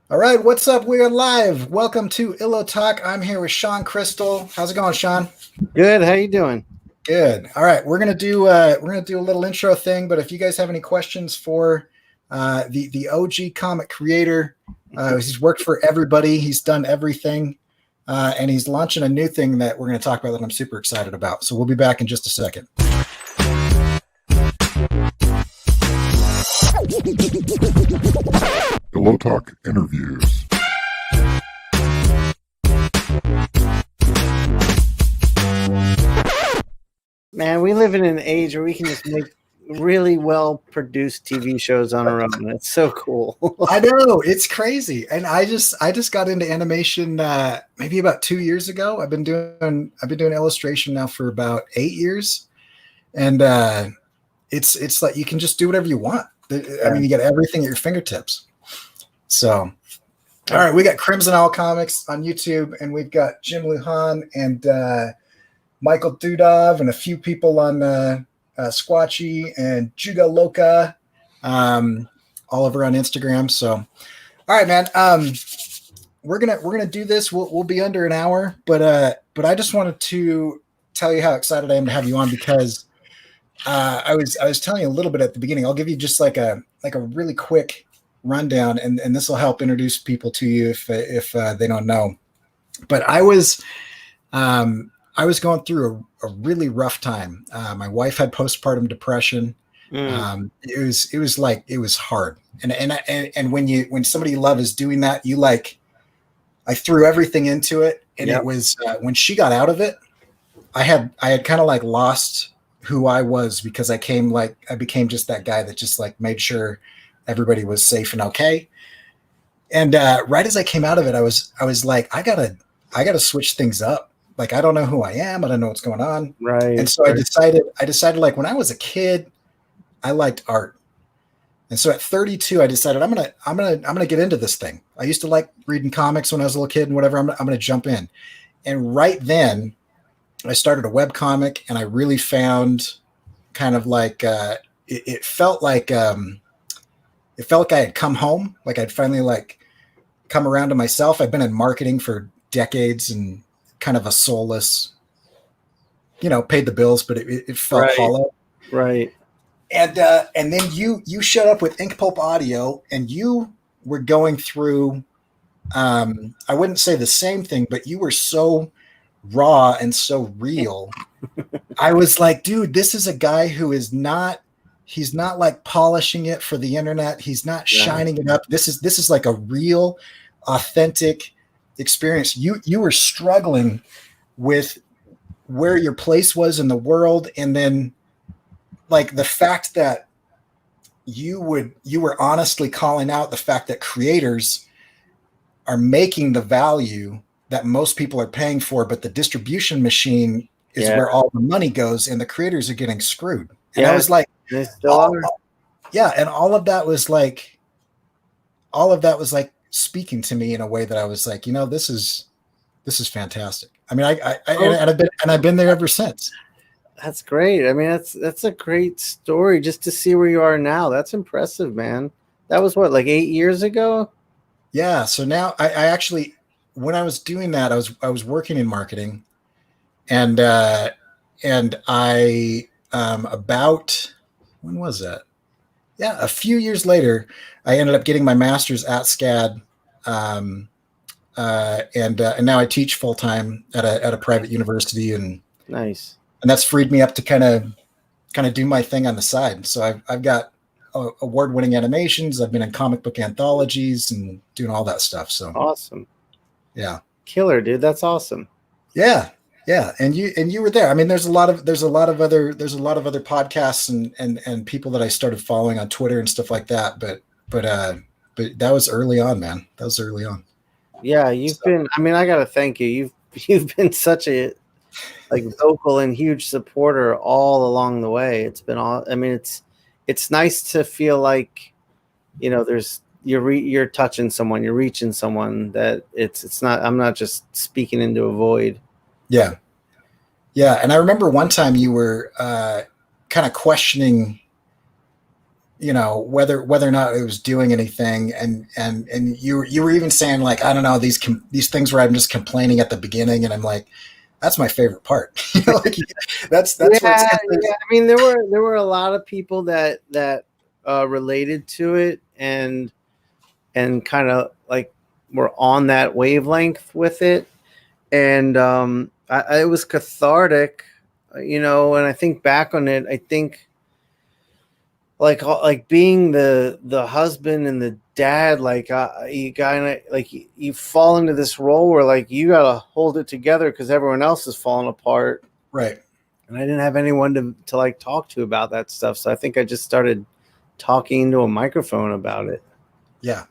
All right, what's up? We're live. Welcome to Illo Talk. I'm here with Shawn Crystal. How's it going, Shawn? Good. How you doing? Good. All right, we're gonna do a little intro thing. But if you guys have any questions for the OG comic creator, he's worked for everybody. He's done everything, and he's launching a new thing that we're going to talk about that I'm super excited about. So we'll be back in just a second. Illo Talk interviews. Man, we live in an age where we can just make really well produced TV shows on our own. It's so cool. I know, it's crazy. And I just got into animation maybe about 2 years ago. I've been doing illustration now for about 8 years. And it's like you can just do whatever you want. I mean, you get everything at your fingertips. So all right, we got Crimson Owl Comics on YouTube, and we've got Jim Lujan and Michael Dudov and a few people on Squatchy and Juga Loca, all over on Instagram. So, all right, man. We're gonna do this. We'll be under an hour, but I just wanted to tell you how excited I am to have you on because I was telling you a little bit at the beginning. I'll give you just like a really quick rundown, and this will help introduce people to you if they don't know. But I was going through a really rough time. My wife had postpartum depression. It was hard. And when somebody you love is doing that, I threw everything into it. And It was when she got out of it, I had kind of like lost who I was because I became just that guy that just like made sure everybody was safe and okay. And right as I came out of it, I was like, I gotta switch things up. Like, I don't know who I am. I don't know what's going on. Right. And so I decided like when I was a kid, I liked art. And so at 32, I decided I'm gonna get into this thing. I used to like reading comics when I was a little kid and whatever. I'm gonna jump in. And right then I started a web comic, and I really found kind of like it felt like I had come home. Like I'd finally like come around to myself. I've been in marketing for decades and kind of a soulless, paid the bills, but it felt hollow. Right. And then you showed up with Inkpulp Audio, and you were going through, I wouldn't say the same thing, but you were so raw and so real. I was like, dude, this is a guy who he's not like polishing it for the internet. He's not shining it up. This is like a real, authentic experience. You were struggling with where your place was in the world, and then like the fact that you were honestly calling out the fact that creators are making the value that most people are paying for, but the distribution machine is where all the money goes, and the creators are getting screwed. And I was like, and all of that was like speaking to me in a way that I was like, this is fantastic. I mean, I've been there ever since. That's great. I mean, that's a great story just to see where you are now. That's impressive, man. That was what, like 8 years ago? Yeah. So now I actually, when I was doing that, I was working in marketing, and I about, when was that? Yeah, a few years later, I ended up getting my master's at SCAD, and now I teach full time at a private university, and nice. And that's freed me up to kind of do my thing on the side. So I've got award-winning animations. I've been in comic book anthologies and doing all that stuff. So awesome. Yeah, killer, dude. That's awesome. Yeah. And you were there. I mean, there's a lot of other podcasts and people that I started following on Twitter and stuff like that. But that was early on, man. That was early on. Yeah, you've been. I mean, I gotta thank you. You've been such a vocal and huge supporter all along the way. It's been all. I mean, it's nice to feel like, you're touching someone, you're reaching someone, that it's not. I'm not just speaking into a void. Yeah. And I remember one time you were kind of questioning whether or not it was doing anything, and you were even saying like, I don't know, these things where I'm just complaining at the beginning, and I'm like, that's my favorite part. Like that's Yeah, where it's yeah. I mean, there were a lot of people that related to it and kind of like were on that wavelength with it, and it was cathartic, and I think back on it, I think like being the husband and the dad, like you gotta like you fall into this role where like you gotta hold it together because everyone else is falling apart, right. and I didn't have anyone to like talk to about that stuff, so I think I just started talking into a microphone about it. Yeah.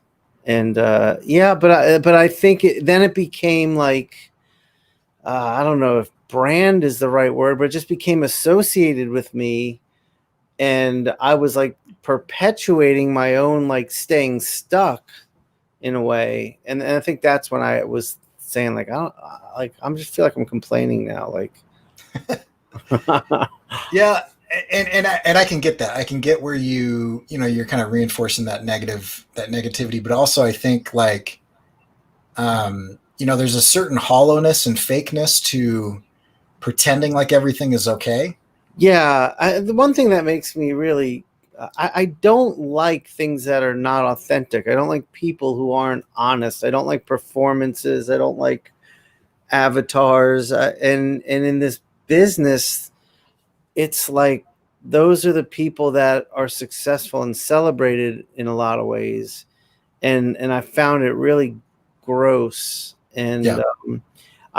And yeah, but I think then it became like I don't know if brand is the right word, but it just became associated with me, and I was like perpetuating my own like staying stuck in a way, and I think that's when I was saying like I'm just feel like I'm complaining now, like. Yeah, and I can get that. I can get where you're kind of reinforcing that negativity, but also I think like there's a certain hollowness and fakeness to pretending like everything is okay. Yeah, the one thing that makes me really I don't like things that are not authentic. I don't like people who aren't honest. I don't like performances. I don't like avatars. And in this business, it's like those are the people that are successful and celebrated in a lot of ways. And I found it really gross. And Yeah.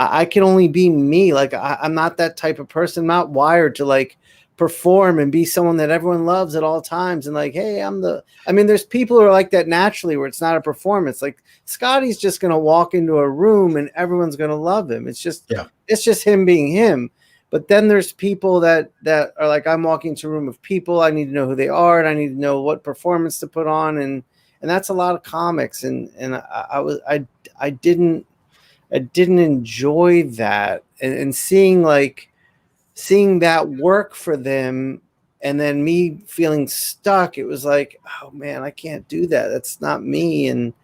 I can only be me. Like I'm not that type of person. I'm not wired to like perform and be someone that everyone loves at all times. And like, hey, I mean, there's people who are like that naturally where it's not a performance. Like Scotty's just going to walk into a room and everyone's going to love him. It's just him being him. But then there's people that are like, I'm walking to a room of people. I need to know who they are, and I need to know what performance to put on. And that's a lot of comics. And I didn't enjoy that, and seeing that work for them, and then me feeling stuck. It was like, oh man, I can't do that. That's not me. And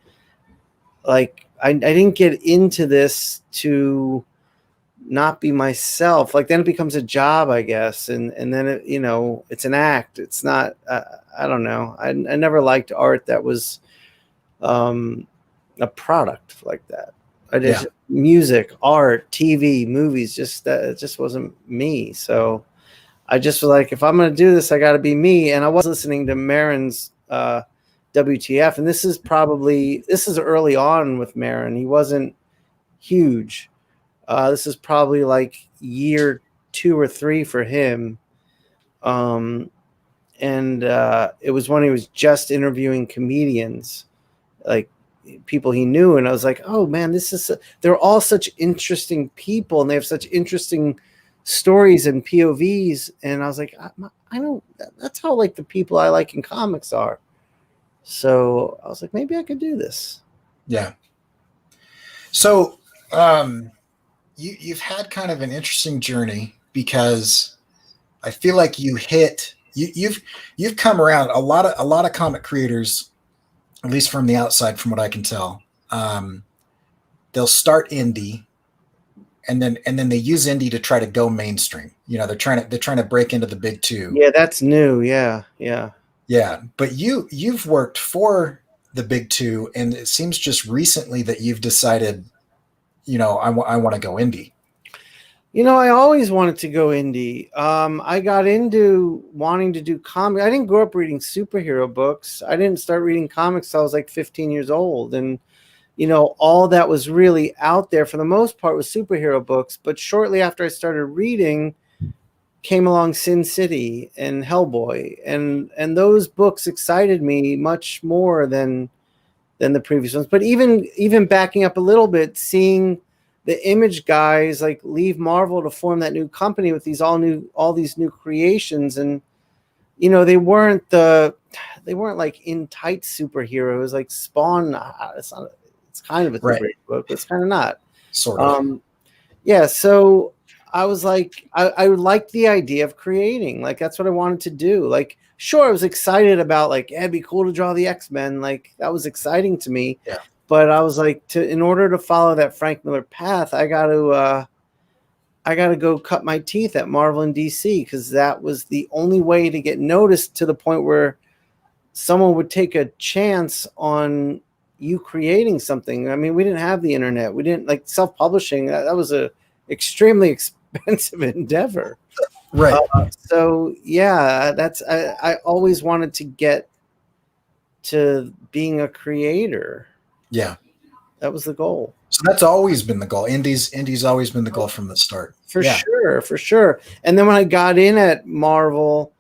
like, I didn't get into this to not be myself. Like then it becomes a job, I guess. And then it's an act. It's not, I don't know. I never liked art that was, a product like that. Music, art, TV, movies, it just wasn't me. So I just was like, if I'm going to do this, I got to be me. And I was listening to Maron's WTF, and this is early on with Maron. He wasn't huge. This is probably like year 2 or 3 for him. And it was when he was just interviewing comedians, like people he knew, and I was like, oh man, they're all such interesting people, and they have such interesting stories and POVs, and I was like, I don't, that's how like the people I like in comics are. So I was like, maybe I could do this. Yeah. So you've had kind of an interesting journey, because I feel like you've come around a lot of comic creators, at least from the outside, from what I can tell. They'll start indie, and then they use indie to try to go mainstream. They're trying to break into the big two. Yeah, that's new. Yeah. But you've worked for the big two, and it seems just recently that you've decided, I want to go indie. I always wanted to go indie. I got into wanting to do comics. I didn't grow up reading superhero books. I didn't start reading comics till I was like 15 years old. And, all that was really out there for the most part was superhero books. But shortly after I started reading, came along Sin City and Hellboy. And those books excited me much more than the previous ones. But even backing up a little bit, seeing the Image guys like leave Marvel to form that new company with all these new creations, and they weren't like in tight superheroes like Spawn. It's kind of a superhero book, but it's kind of not. Sort of. Yeah, so I was like, I liked the idea of creating. Like, that's what I wanted to do. Like, sure, I was excited about, like, it'd be cool to draw the X-Men. Like, that was exciting to me. Yeah. But I was like, in order to follow that Frank Miller path, I got to go cut my teeth at Marvel and DC, because that was the only way to get noticed, to the point where someone would take a chance on you creating something. I mean, we didn't have the internet. We didn't, like, self-publishing. That was a extremely expensive endeavor. Right. So yeah, I always wanted to get to being a creator. Yeah. That was the goal. So that's always been the goal. Indies always been the goal from the start. For sure. And then when I got in at Marvel,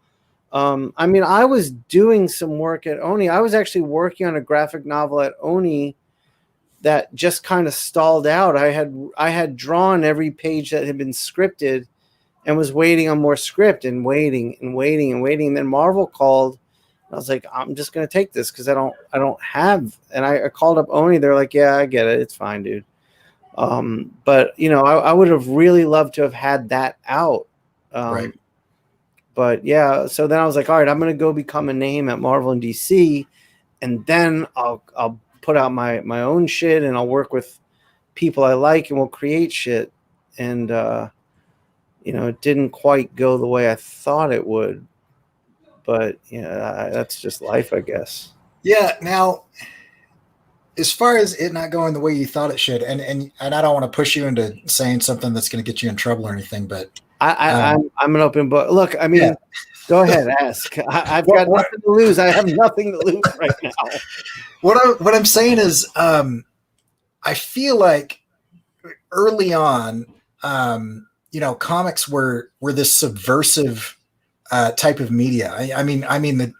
I mean, I was doing some work at Oni. I was actually working on a graphic novel at Oni that just kind of stalled out. I had drawn every page that had been scripted and was waiting on more script, and waiting. And then Marvel called. I was like, I'm just going to take this, because I don't have. And I called up Oni. They're like, yeah, I get it. It's fine, dude. But I would have really loved to have had that out. Right. But yeah, so then I was like, all right, I'm going to go become a name at Marvel and DC, and then I'll put out my own shit, and I'll work with people I like, and we'll create shit. And it didn't quite go the way I thought it would, but that's just life, I guess. Yeah. Now, as far as it not going the way you thought it should, and I don't want to push you into saying something that's going to get you in trouble or anything, but I'm an open book. Look, I mean, Go ahead, ask. I've got nothing to lose. I have nothing to lose right now. What I'm saying is, I feel like early on, comics were this subversive type of media. I mean,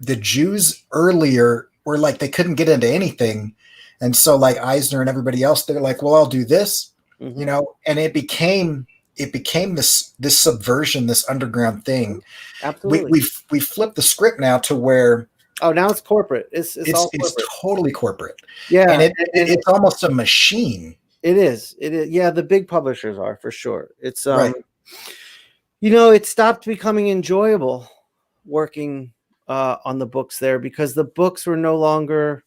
the Jews earlier were like, they couldn't get into anything, and so like Eisner and everybody else, they're like, well, I'll do this, and it became this subversion, this underground thing. Absolutely. We flipped the script now to where now it's corporate. It's all corporate. It's totally corporate. Yeah, and it's almost a machine. It is. Yeah, the big publishers are, for sure. It's right. It stopped becoming enjoyable working on the books there, because the books were no longer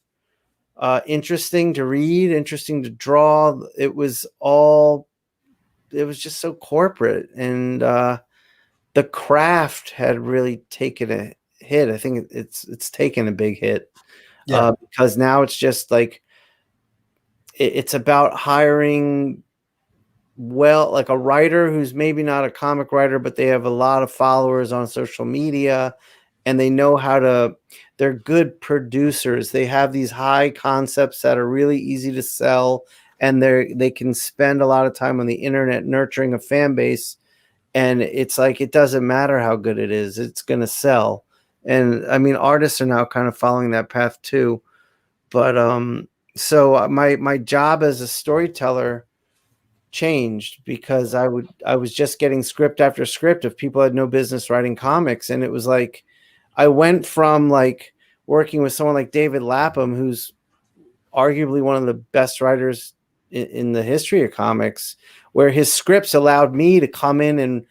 interesting to read, interesting to draw. It was just so corporate, and the craft had really taken a hit. I think it's taken a big hit, because now it's just like it's about hiring like a writer who's maybe not a comic writer, but they have a lot of followers on social media, and they know they're good producers. They have these high concepts that are really easy to sell, and they can spend a lot of time on the internet nurturing a fan base. And it's like, it doesn't matter how good it is, it's going to sell. And I mean, artists are now kind of following that path too. But so my job as a storyteller changed, because I was just getting script after script of people who had no business writing comics. And it was like, I went from like working with someone like David Lapham, who's arguably one of the best writers in the history of comics, where his scripts allowed me to come in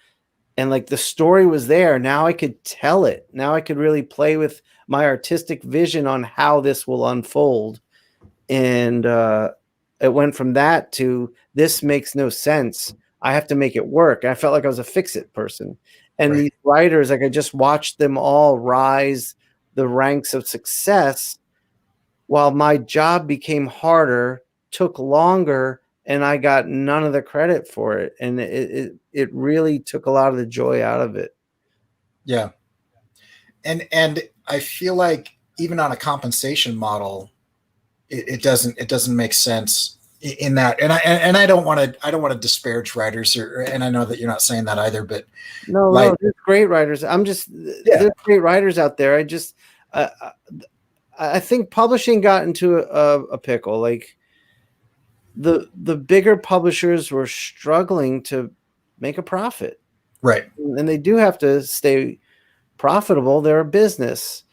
and like the story was there. Now I could tell it. Now I could really play with my artistic vision on how this will unfold. And it went from that to, this makes no sense, I have to make it work. And I felt like I was a fix-it person. And these writers, like, I just watched them all rise the ranks of success, while my job became harder, took longer, and I got none of the credit for it. And it really took a lot of the joy out of it. Yeah. And I feel like even on a compensation model, it doesn't make sense in that. And I don't want to disparage writers, and I know that you're not saying that either, but no, there's great writers. There's great writers out there. I think publishing got into a pickle. Like, the bigger publishers were struggling to make a profit. Right. And they do have to stay profitable. They're a business.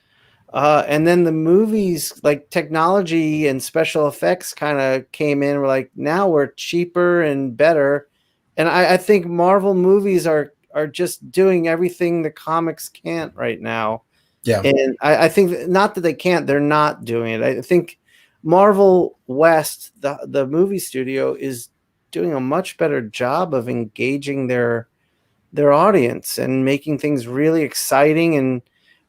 And then the movies, like technology and special effects, kind of came in. We're like, now we're cheaper and better, And I think Marvel movies are just doing everything the comics can't right now. Yeah. And I think not that they can't, they're not doing it. I think Marvel West, the movie studio, is doing a much better job of engaging their audience and making things really exciting. And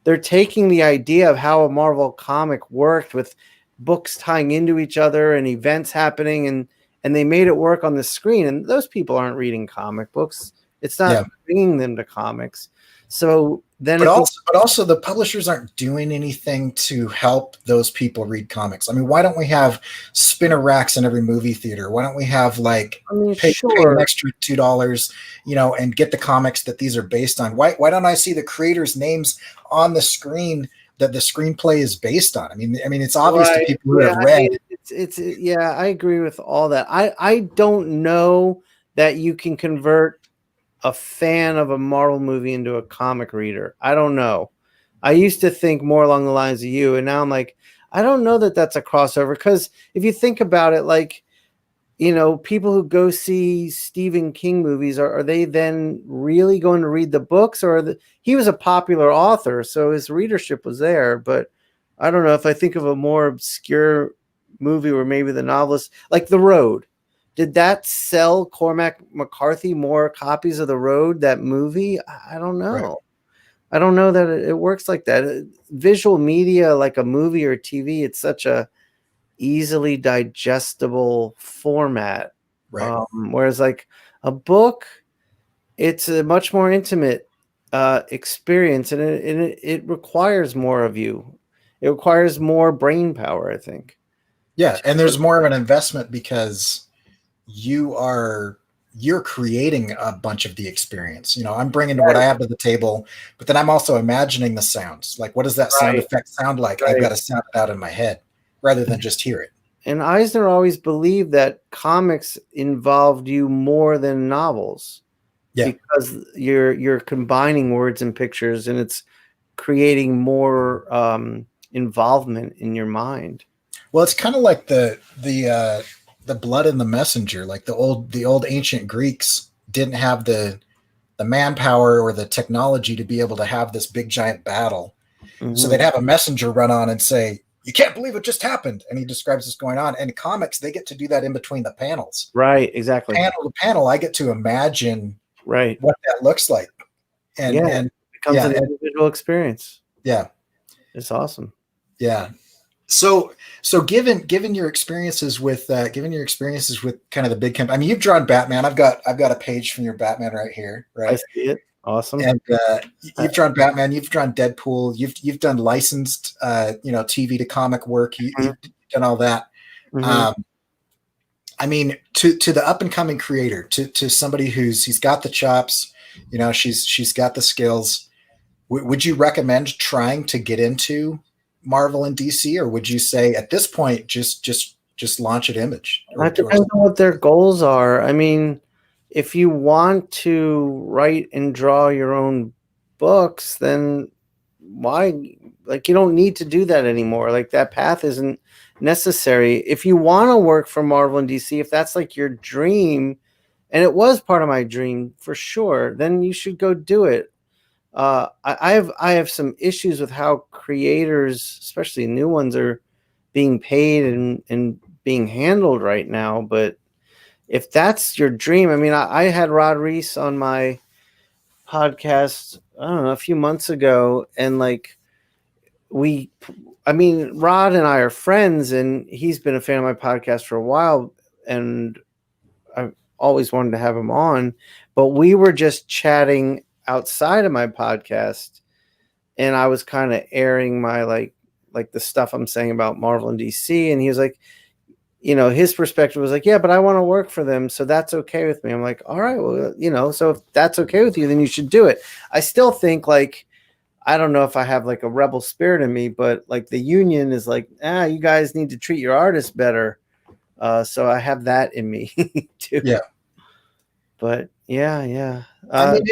they're taking the idea of how a Marvel comic worked with books tying into each other and events happening, and they made it work on the screen. And those people aren't reading comic books. It's not bringing them to comics. So then but also the publishers aren't doing anything to help those people read comics. I mean, why don't we have spinner racks in every movie theater? Why don't we have pay an extra $2, and get the comics that these are based on? Why don't I see the creators' names on the screen that the screenplay is based on? I mean, it's obvious to people who have read. I agree with all that. I don't know that you can convert a fan of a Marvel movie into a comic reader. I don't know. I used to think more along the lines of you, and now I'm like, I don't know that that's a crossover, because if you think about it, people who go see Stephen King movies, are they then really going to read the books? Or he was a popular author, so his readership was there. But I don't know, if I think of a more obscure movie where maybe the novelist, like The Road, did that sell Cormac McCarthy more copies of The Road, that movie? I don't know. Right. I don't know that it works like that. Visual media, like a movie or TV, it's such a easily digestible format. Right. Whereas like a book, it's a much more intimate experience, and it requires more of you. It requires more brain power, I think. Yeah, and there's more of an investment because you're creating a bunch of the experience. I'm bringing what I have to the table, but then I'm also imagining the sounds. Like, what does that sound effect sound like? I've got to sound it out in my head rather than just hear it. And Eisner always believed that comics involved you more than novels, because you're combining words and pictures, and it's creating more involvement in your mind. Well, it's kind of like the blood in the messenger. Like the old ancient Greeks didn't have the manpower or the technology to be able to have this big giant battle. Mm-hmm. So they'd have a messenger run on and say, "You can't believe it just happened." And he describes what's going on. And in comics, they get to do that in between the panels. Right, exactly. Panel to panel, I get to imagine what that looks like. And it becomes an individual experience. Yeah. It's awesome. Yeah. So given your experiences with kind of the big company, I mean, you've drawn Batman. I've got a page from your Batman right here, right? I see it. Awesome. And you've drawn Batman. You've drawn Deadpool. You've done licensed, TV to comic work. You've done all that. Mm-hmm. I mean, to the up and coming creator, to somebody he's got the chops, she's got the skills. Would you recommend trying to get into Marvel and DC, or would you say at this point just launch at Image? It depends on what their goals are. I mean, if you want to write and draw your own books, then why? Like, you don't need to do that anymore. Like, that path isn't necessary. If you want to work for Marvel and DC, if that's like your dream, and it was part of my dream for sure, then you should go do it. I have some issues with how creators, especially new ones, are being paid and being handled right now. But if that's your dream, I mean, I had Rod Reese on my podcast, I don't know, a few months ago, and Rod and I are friends, and he's been a fan of my podcast for a while, and I've always wanted to have him on, but we were just chatting outside of my podcast, and I was kind of airing my like the stuff I'm saying about Marvel and DC, and he was like, his perspective was like, yeah, but I want to work for them, so that's okay with me. I'm like, all right, well, so if that's okay with you, then you should do it. I still think, I don't know if I have a rebel spirit in me, but the union is you guys need to treat your artists better. So I have that in me too. Yeah. But yeah. I mean,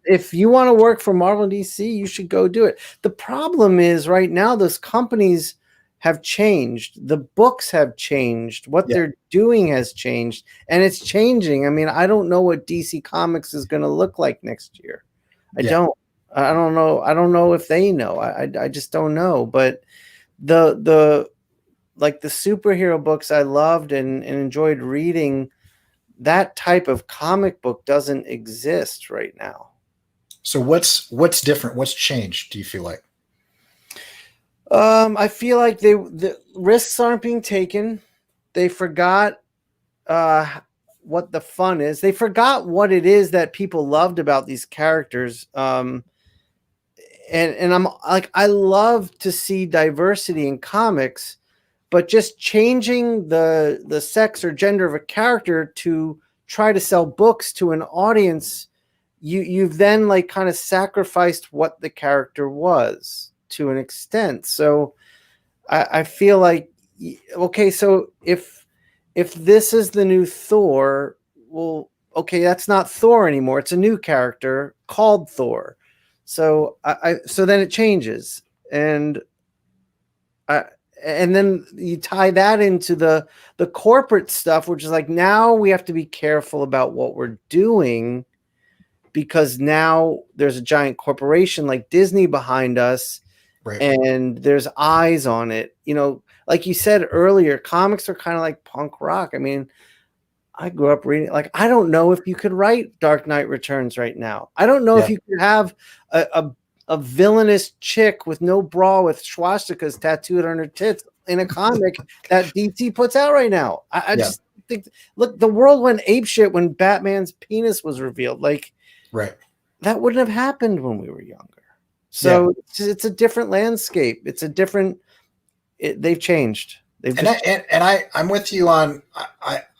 if you want to work for Marvel and DC, you should go do it. The problem is right now, those companies, have changed. The books have changed. What they're doing has changed, and it's changing. I mean, I don't know what DC Comics is going to look like next year. I don't know. I don't know if they know. I just don't know. But the like the superhero books I loved and enjoyed reading, that type of comic book doesn't exist right now. So what's different? What's changed, do you feel like? I feel like the risks aren't being taken. They forgot what the fun is. They forgot what it is that people loved about these characters. And I'm like, I love to see diversity in comics, but just changing the sex or gender of a character to try to sell books to an audience, you've then like kind of sacrificed what the character was to an extent. So I feel like, okay, so if this is the new Thor, well, okay, that's not Thor anymore. It's a new character called Thor. So so then it changes, and then you tie that into the corporate stuff, which is like, now we have to be careful about what we're doing, because now there's a giant corporation like Disney behind us, Right. and there's eyes on it. You know, like you said earlier, comics are kind of like punk rock. I mean, I grew up reading, like, I don't know if you could write Dark Knight Returns right now. I don't know if you could have a villainous chick with no bra with swastikas tattooed on her tits in a comic that DC puts out right now. I just think, look, the world went apeshit when Batman's penis was revealed. Like, that wouldn't have happened when we were younger. So it's a different landscape. It's a different. They've changed. I'm with you on.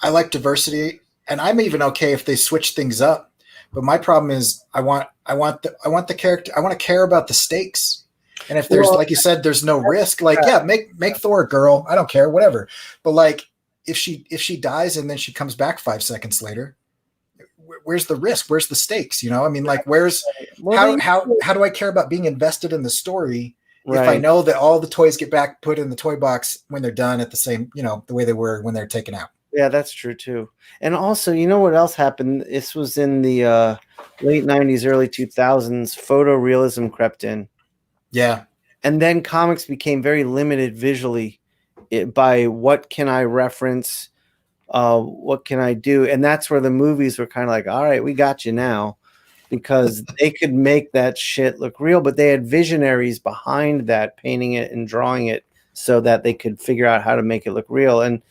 I like diversity, and I'm even okay if they switch things up. But my problem is, I want the character. I want to care about the stakes. And if there's, like you said, there's no risk. Like, make Thor a girl. I don't care, whatever. But like, if she dies and then she comes back 5 seconds later, where's the risk? Where's the stakes? You know, I mean, like, how do I care about being invested in the story if I know that all the toys get back put in the toy box when they're done at the same, you know, the way they were when they're taken out? Yeah, that's true too. And also, you know what else happened? This was in the late 90s, early 2000s. Photorealism crept in. Yeah. And then comics became very limited visually by what can I reference, what can I do? And that's where the movies were kind of like, all right, we got you now, because they could make that shit look real, but they had visionaries behind that, painting it and drawing it so that they could figure out how to make it look real. And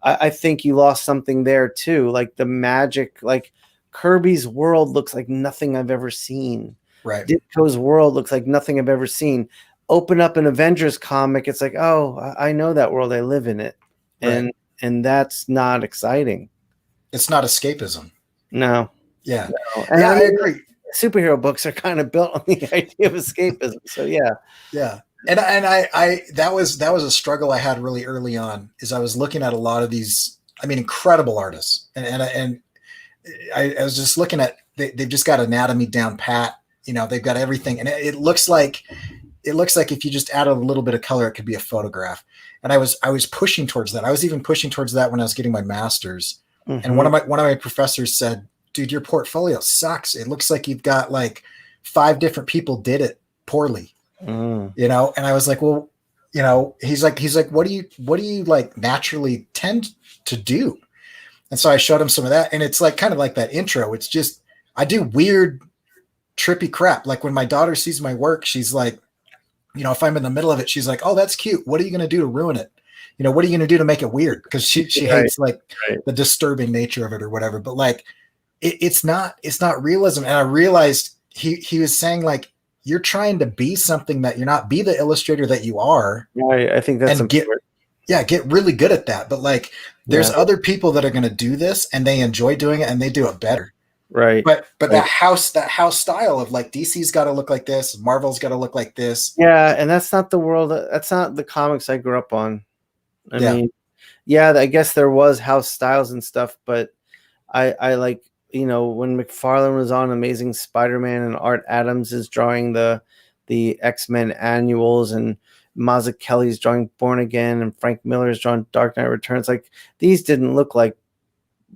I think you lost something there too. Like the magic, like Kirby's world looks like nothing I've ever seen. Right. Ditko's world looks like nothing I've ever seen. Open up an Avengers comic, it's like, oh, I know that world. I live in it. And that's not exciting. It's not escapism. No. Yeah. No. And I agree. Superhero books are kind of built on the idea of escapism. So yeah. Yeah. And I that was a struggle I had really early on, is I was looking at a lot of these, I mean, incredible artists. And I was just looking at, they've just got anatomy down pat, you know, they've got everything. And it looks like if you just added a little bit of color, it could be a photograph. And I was pushing towards that. I was even pushing towards that when I was getting my master's. Mm-hmm. And one of my professors said, dude, your portfolio sucks. It looks like you've got like 5 different people did it poorly, you know? And I was like, well, you know, he's like, what do you like naturally tend to do? And so I showed him some of that, and it's like, kind of like that intro. It's just, I do weird, trippy crap. Like when my daughter sees my work, she's like, you know, if I'm in the middle of it, she's like, oh, that's cute. What are you going to do to ruin it? You know, what are you going to do to make it weird? Because she hates like the disturbing nature of it or whatever. But like, it's not realism. And I realized he was saying, like, you're trying to be something that you're not. Be the illustrator that you are. I think that's important. Get really good at that. But like, there's other people that are going to do this and they enjoy doing it and they do it better. Right. But that house style of like, DC's got to look like this, Marvel's got to look like this. Yeah, and that's not the world. That's not the comics I grew up on. I mean, I guess there was house styles and stuff, but I like, you know, when McFarlane was on Amazing Spider-Man and Art Adams is drawing the X-Men annuals, and Mazzucchelli's drawing Born Again, and Frank Miller's drawing Dark Knight Returns. Like, these didn't look like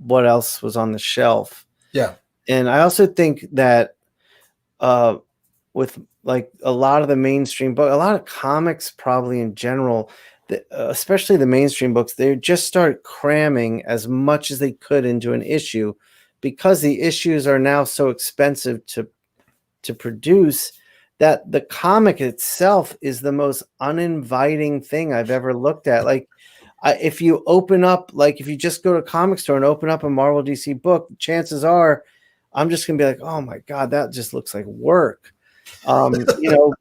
what else was on the shelf. Yeah. And I also think that with like a lot of the mainstream book, a lot of comics probably in general, especially the mainstream books, they just start cramming as much as they could into an issue, because the issues are now so expensive to produce, that the comic itself is the most uninviting thing I've ever looked at. Like, if you open up, like if you just go to a comic store and open up a Marvel DC book, chances are I'm just gonna be like, oh my God, that just looks like work. But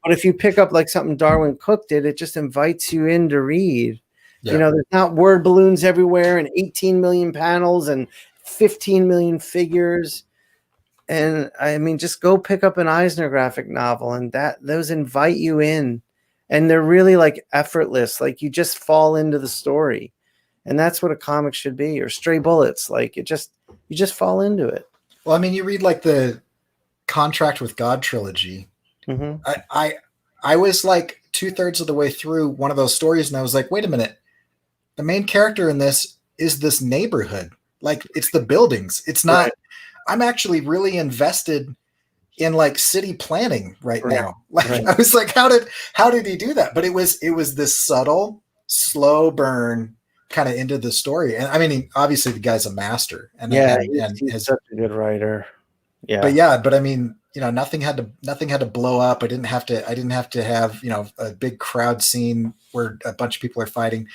if you pick up like something Darwin Cook did, it just invites you in to read. Yeah. There's not word balloons everywhere and 18 million panels and 15 million figures. And I mean, just go pick up an Eisner graphic novel, and those invite you in, and they're really like effortless. Like, you just fall into the story, and that's what a comic should be. Or Stray Bullets, like you just fall into it. Well, I mean, you read like the Contract with God trilogy. Mm-hmm. I was like 2/3 of the way through one of those stories, and I was like, wait a minute, the main character in this is this neighborhood. Like, it's the buildings. It's not. Right. I'm actually really invested in like city planning right now. Like, I was like, how did he do that? But it was this subtle, slow burn kind of into the story. And I mean, obviously the guy's a master, and he's such a good writer. Yeah. But I mean, nothing had to blow up. I didn't have to have, a big crowd scene where a bunch of people are fighting,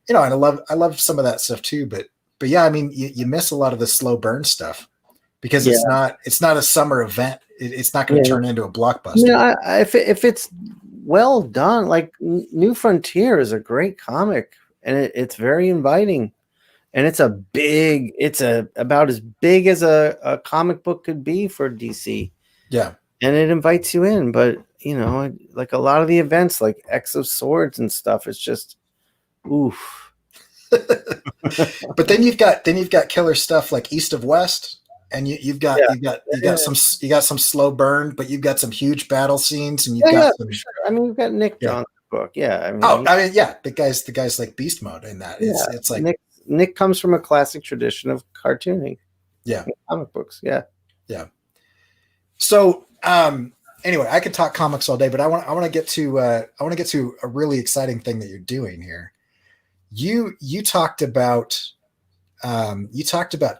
and I love some of that stuff too. But yeah, I mean, you miss a lot of the slow burn stuff, because it's not a summer event. It's not going to turn into a blockbuster. If it's well done, like New Frontier is a great comic, and it's very inviting, and it's about as big as a comic book could be for DC. Yeah. And it invites you in, but like a lot of the events like X of Swords and stuff, it's just oof. But then you've got killer stuff like East of West. And you've got some slow burn, but you've got some huge battle scenes, and you've got some. Sure. I mean, you've got Nick Johnson's book, the guy's like beast mode in that. It's like Nick comes from a classic tradition of cartooning, comic books, yeah. So anyway, I could talk comics all day, but I want to get to a really exciting thing that you're doing here. You talked about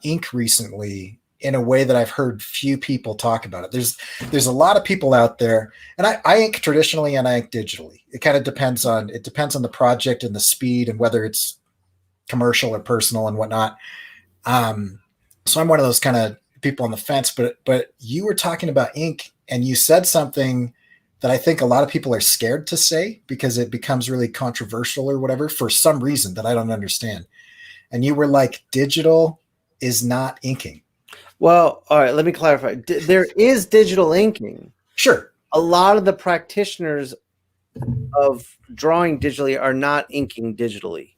ink recently in a way that I've heard few people talk about it. There's a lot of people out there, and I ink traditionally and I ink digitally. It kind of depends on the project and the speed and whether it's commercial or personal and whatnot. So I'm one of those kind of people on the fence, but you were talking about ink, and you said something that I think a lot of people are scared to say because it becomes really controversial or whatever for some reason that I don't understand. And you were like, digital is not inking. Well, all right, let me clarify. There is digital inking. Sure. A lot of the practitioners of drawing digitally are not inking digitally.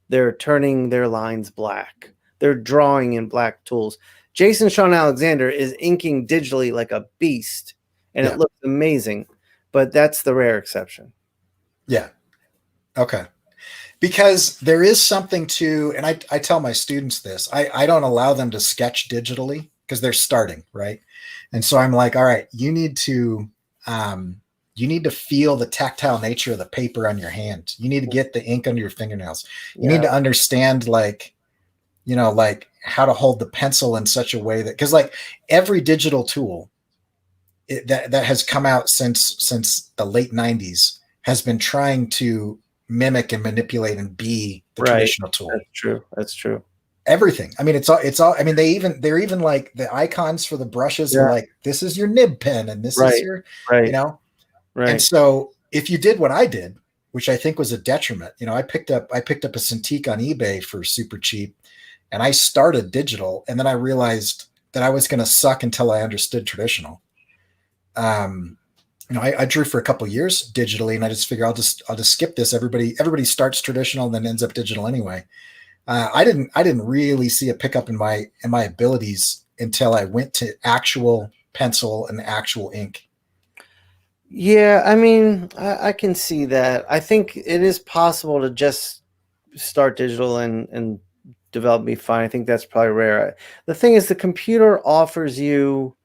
They're turning their lines black. They're drawing in black tools. Jason Shawn Alexander is inking digitally like a beast, and it looks amazing, but that's the rare exception. Yeah. Okay. Because there is something to, and I tell my students this, I don't allow them to sketch digitally because they're starting, right? And so I'm like, all right, you need to feel the tactile nature of the paper on your hand. You need to get the ink under your fingernails. You need to understand like how to hold the pencil in such a way that, because like every digital tool that has come out since the late 90s has been trying to mimic and manipulate and be the traditional tool. That's true. Everything. I mean, it's all, I mean, they're even like the icons for the brushes are like, this is your nib pen and this is your, Right. And so if you did what I did, which I think was a detriment, I picked up a Cintiq on eBay for super cheap, and I started digital, and then I realized that I was going to suck until I understood traditional. I drew for a couple of years digitally, and I just figured I'll just skip this. Everybody starts traditional and then ends up digital anyway. I didn't really see a pickup in my abilities until I went to actual pencil and actual ink. Yeah, I mean, I can see that. I think it is possible to just start digital and develop me fine. I think that's probably rare. The thing is, the computer offers you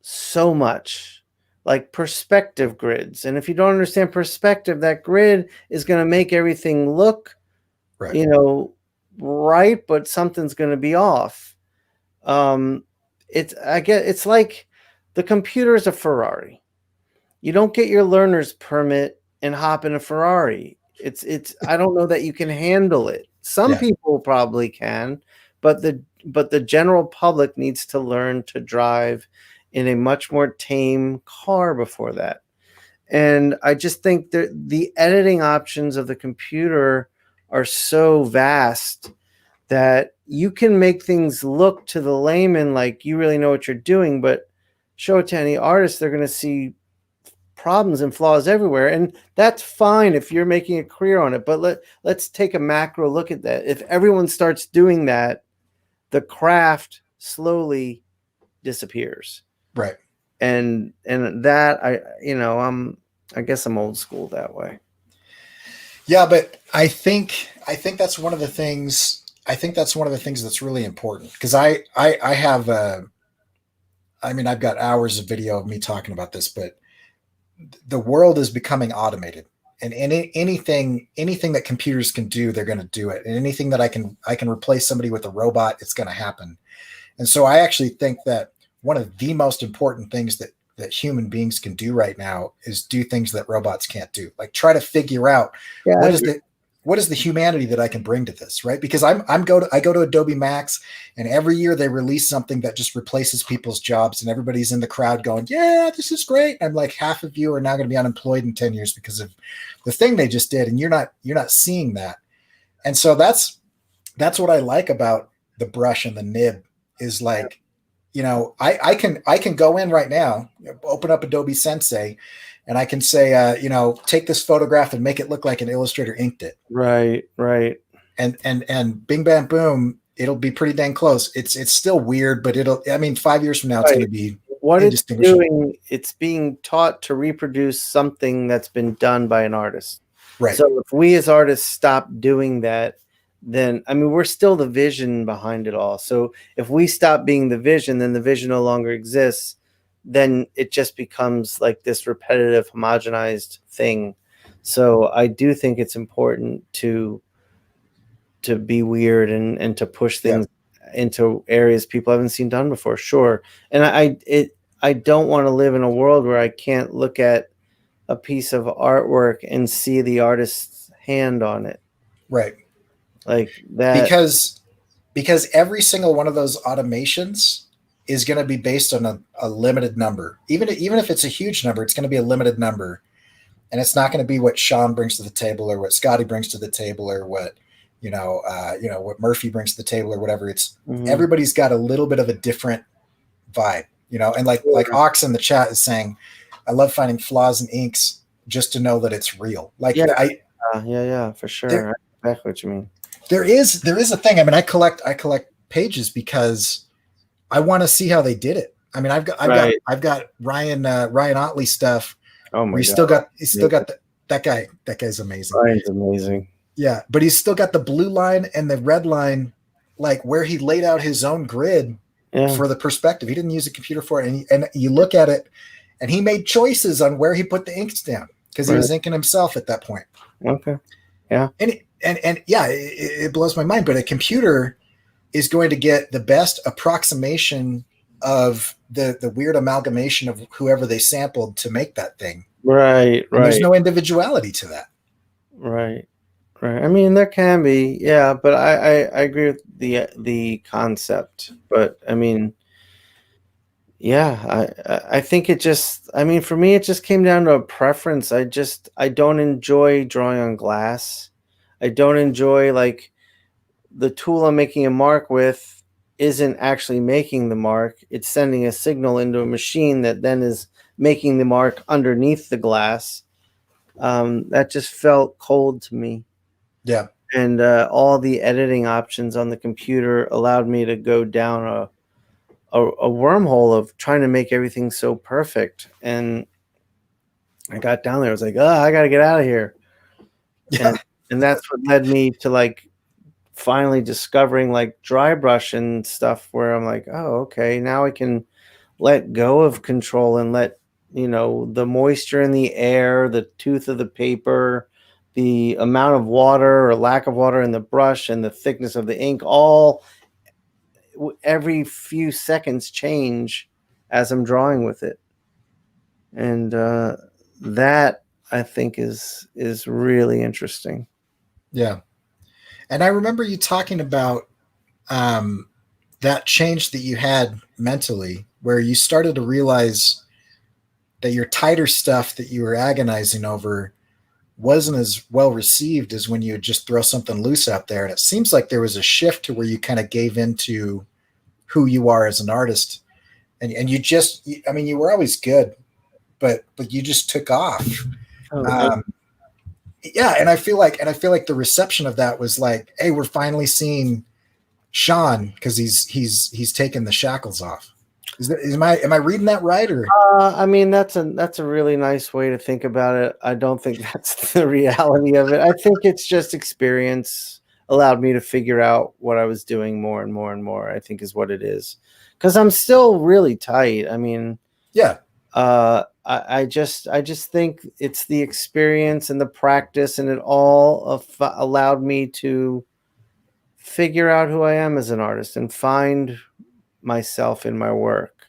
so much, like perspective grids. And if you don't understand perspective, that grid is going to make everything look, Right. you know, right, but something's going to be off. Um, it's like the computer is a Ferrari. You don't get your learner's permit and hop in a Ferrari. It's I don't know that you can handle it. Some Yeah. people probably can, but the general public needs to learn to drive in a much more tame car before that. And I just think the editing options of the computer are so vast that you can make things look to the layman like you really know what you're doing, but show it to any artist, they're going to see problems and flaws everywhere, and that's fine if you're making a career on it. But let's take a macro look at that. If everyone starts doing that, the craft slowly disappears. Right. And that I guess I'm old school that way. Yeah, but I think that's one of the things. I think that's one of the things that's really important because I have I mean I've got hours of video of me talking about this, but the world is becoming automated, and anything that computers can do, they're going to do it, and anything that I can replace somebody with a robot, it's going to happen. And so I actually think that one of the most important things that human beings can do right now is do things that robots can't do. Like try to figure out Yeah, what is the humanity that I can bring to this, right? Because I go to Adobe Max, and every year they release something that just replaces people's jobs, and everybody's in the crowd going, "Yeah, this is great." I'm like, half of you are now going to be unemployed in 10 years because of the thing they just did, and you're not seeing that. And so that's what I like about the brush and the nib is like, I can go in right now, open up Adobe Sensei, and I can say, take this photograph and make it look like an illustrator inked it, right. and bing bam boom, it'll be pretty dang close. It's still weird, but it'll. I mean, 5 years from now, it's Right. going to be What it's indistinguishable. doing, it's being taught to reproduce something that's been done by an artist. Right, So if we as artists stop doing that, then I mean we're still the vision behind it all. So if we stop being the vision, then the vision no longer exists. Then it just becomes like this repetitive, homogenized thing. So I do think it's important to be weird and to push yeah, things into areas people haven't seen done before. Sure. And I don't want to live in a world where I can't look at a piece of artwork and see the artist's hand on it. right. Like that. Because every single one of those automations is going to be based on a limited number. Even if it's a huge number, it's going to be a limited number, and it's not going to be what Shawn brings to the table or what Scotty brings to the table or what what Murphy brings to the table or whatever. It's Mhm. everybody's got a little bit of a different vibe, and like Sure. Ox in the chat is saying, I love finding flaws in inks just to know that it's real. Like Yeah, I yeah, for sure. there I know exactly what you mean. there is a thing. I mean, I collect pages because I want to see how they did it. I mean, Right. I've got Ryan Otley stuff Oh where my God. he's still got that guy's amazing. Ryan's amazing. Yeah, but he's still got the blue line and the red line, like where he laid out his own grid Yeah. for the perspective. He didn't use a computer for it, and you look at it, and he made choices on where he put the inks down because he Right. was inking himself at that point. Okay. Yeah. And yeah, it blows my mind. But a computer is going to get the best approximation of the weird amalgamation of whoever they sampled to make that thing. Right. And there's Right. no individuality to that. Right. Right. I mean, there can be, yeah, but I agree with the concept. But I mean, yeah, I think it just, I mean, for me, it just came down to a preference. I don't enjoy drawing on glass. I don't enjoy like the tool I'm making a mark with isn't actually making the mark. It's sending a signal into a machine that then is making the mark underneath the glass. That just felt cold to me. Yeah. And all the editing options on the computer allowed me to go down a wormhole of trying to make everything so perfect. And I got down there. I was like, oh, I got to get out of here. Yeah. And that's what led me to like finally discovering like dry brush and stuff where I'm like, oh, okay, now I can let go of control and let, the moisture in the air, the tooth of the paper, the amount of water or lack of water in the brush and the thickness of the ink all every few seconds change as I'm drawing with it. And that I think is really interesting. Yeah. And I remember you talking about that change that you had mentally, where you started to realize that your tighter stuff that you were agonizing over wasn't as well received as when you would just throw something loose out there. And it seems like there was a shift to where you kind of gave into who you are as an artist. And you just, I mean, you were always good, but you just took off. Yeah. And I feel like the reception of that was like, hey, we're finally seeing Shawn because he's taken the shackles off. Am I reading that right? Or I mean, that's a really nice way to think about it. I don't think that's the reality of it. I think it's just experience allowed me to figure out what I was doing more and more and more, I think is what it is. Because I'm still really tight. I mean, yeah. I just think it's the experience and the practice, and it all allowed me to figure out who I am as an artist and find myself in my work.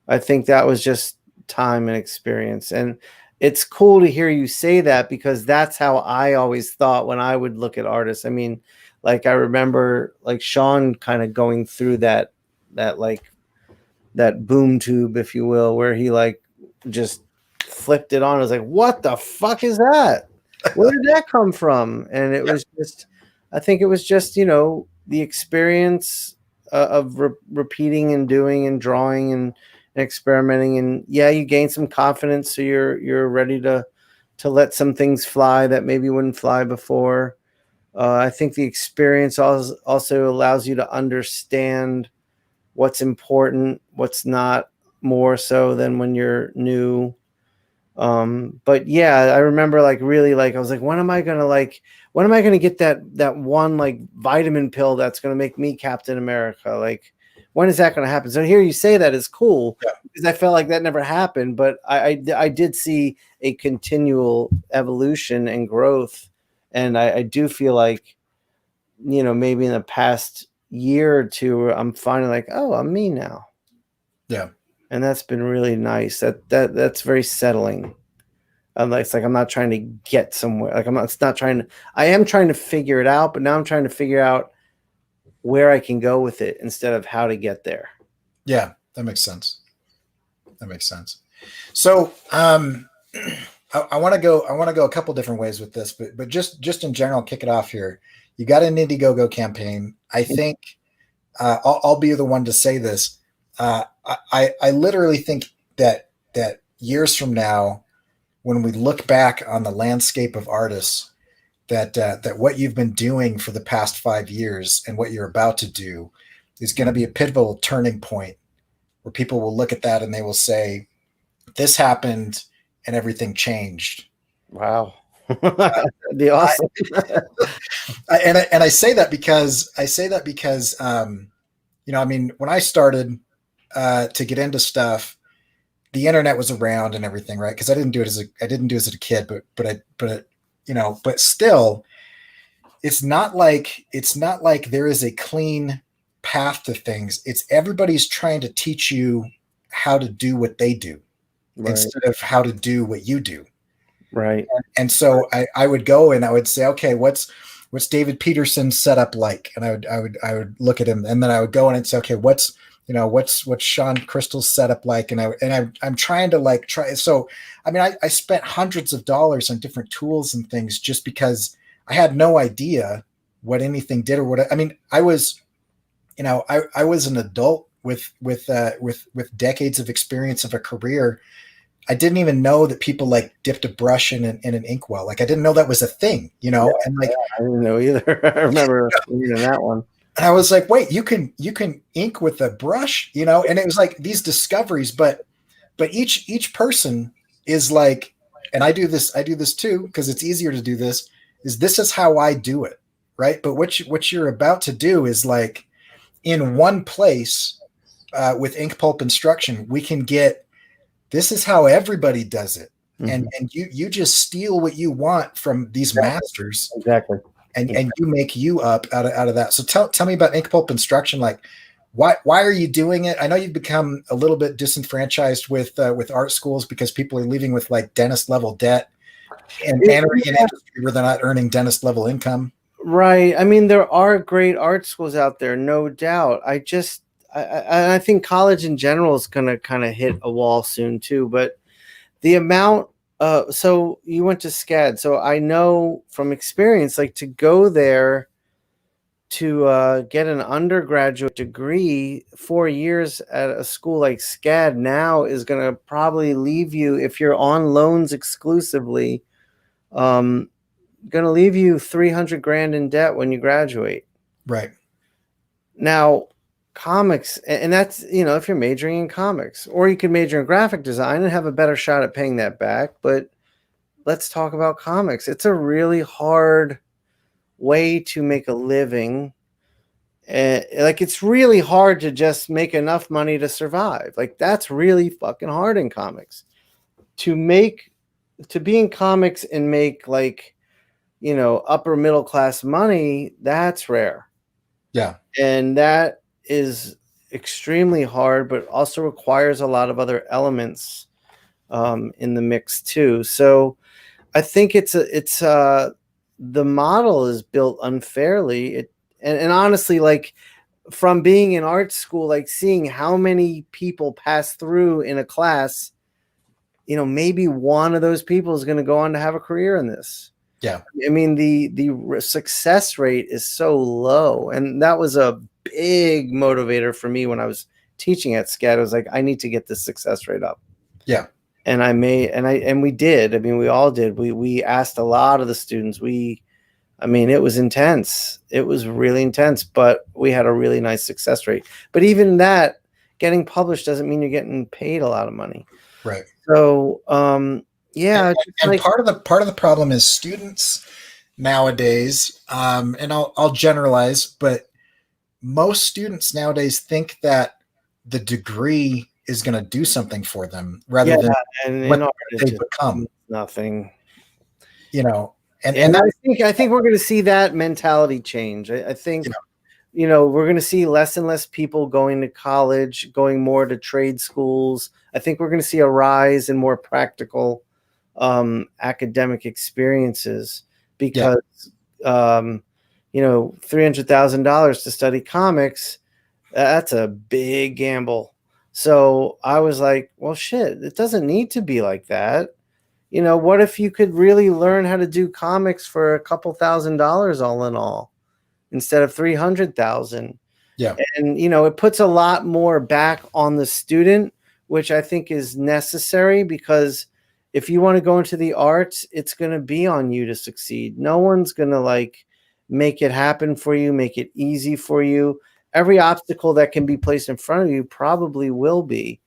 I think that was just time and experience. And it's cool to hear you say that because that's how I always thought when I would look at artists. I mean, like I remember like Shawn kind of going through that boom tube, if you will, where he like just flipped it on. I was like, what the fuck is that? Where did that come from? And it was just, I think it was just, the experience of repeating and doing and drawing and experimenting. And yeah, you gain some confidence. So you're ready to let some things fly that maybe wouldn't fly before. I think the experience also allows you to understand what's important, what's not, more so than when you're new. But yeah, I remember like really like I was like, when am I gonna get that one like vitamin pill that's gonna make me Captain America? Like, when is that gonna happen? So here you say that is cool because I felt like that never happened, but I did see a continual evolution and growth, and I do feel like, maybe in the past year or two, I'm finally like, oh, I'm me now. Yeah. And that's been really nice. That's very settling. It's like I'm not trying to get somewhere. Like I am trying to figure it out, but now I'm trying to figure out where I can go with it instead of how to get there. Yeah, that makes sense. So I want to go a couple different ways with this, but just in general, kick it off here. You got an Indiegogo campaign. I think I'll be the one to say this. I literally think that years from now, when we look back on the landscape of artists, that what you've been doing for the past 5 years and what you're about to do is going to be a pivotal turning point where people will look at that and they will say, this happened and everything changed. Wow. That'd be awesome. And I say that because I mean, when I started to get into stuff, the internet was around and everything, right? Because I didn't do it as a kid, but still, it's not like there is a clean path to things. It's everybody's trying to teach you how to do what they do instead of how to do what you do. Right. And so I would go and I would say, okay, what's David Peterson's setup like? And I would look at him, and then I would go in and say, okay, what's Shawn Crystal's setup like? And I'm trying to try. So, I mean, I spent hundreds of dollars on different tools and things just because I had no idea what anything did or what. I mean, I was an adult with decades of experience of a career. I didn't even know that people dipped a brush in an inkwell. Like, I didn't know that was a thing, and I didn't know either. I remember reading that one. And I was like, wait, you can ink with a brush, and it was like these discoveries, but each person is like and I do this too, because it's easier to do this is how I do it, right? But what you're about to do is like in one place, with Inkpulp instruction, we can get, this is how everybody does it. Mm-hmm. And you just steal what you want from these masters, Exactly. and you make you up out of that. So tell me about Inkpulp instruction. Like, why are you doing it? I know you've become a little bit disenfranchised with art schools because people are leaving with like dentist level debt and entering an industry where they're not earning dentist level income. Right. I mean, there are great art schools out there, no doubt. I think college in general is going to kind of hit a wall soon too. But the amount, so you went to SCAD, so I know from experience, like to go there to get an undergraduate degree, 4 years at a school like SCAD now is going to probably leave you, if you're on loans exclusively, going to leave you 300 grand in debt when you graduate. Right. Now, comics, and that's, if you're majoring in comics, or you could major in graphic design and have a better shot at paying that back. But let's talk about comics. It's a really hard way to make a living. Like, it's really hard to just make enough money to survive. Like, that's really fucking hard in comics. To be in comics and make like, upper middle class money, that's rare. Yeah. And that is extremely hard, but also requires a lot of other elements in the mix too. So I think the model is built unfairly. And honestly, like, from being in art school, like seeing how many people pass through in a class, maybe one of those people is going to go on to have a career in this. Yeah. I mean, the success rate is so low. And that was a big motivator for me when I was teaching at SCAD. I was like, I need to get the success rate up. Yeah. And we did. I mean, we all did. We asked a lot of the students. It was intense. It was really intense, but we had a really nice success rate. But even that, getting published doesn't mean you're getting paid a lot of money. Right. So, yeah. And part of the problem is students nowadays, and I'll generalize, but most students nowadays think that the degree is going to do something for them rather than what they become. Nothing. And I think we're going to see that mentality change. I think, we're going to see less and less people going to college, going more to trade schools. I think we're going to see a rise in more practical academic experiences because, $300,000 to study comics, that's a big gamble. So I was like, well, shit, it doesn't need to be like that. What if you could really learn how to do comics for a couple $1,000s all in all, instead of 300,000? Yeah. And, it puts a lot more back on the student, which I think is necessary, because if you want to go into the arts, it's going to be on you to succeed. No one's going to like make it happen for you, make it easy for you. Every obstacle that can be placed in front of you probably will be.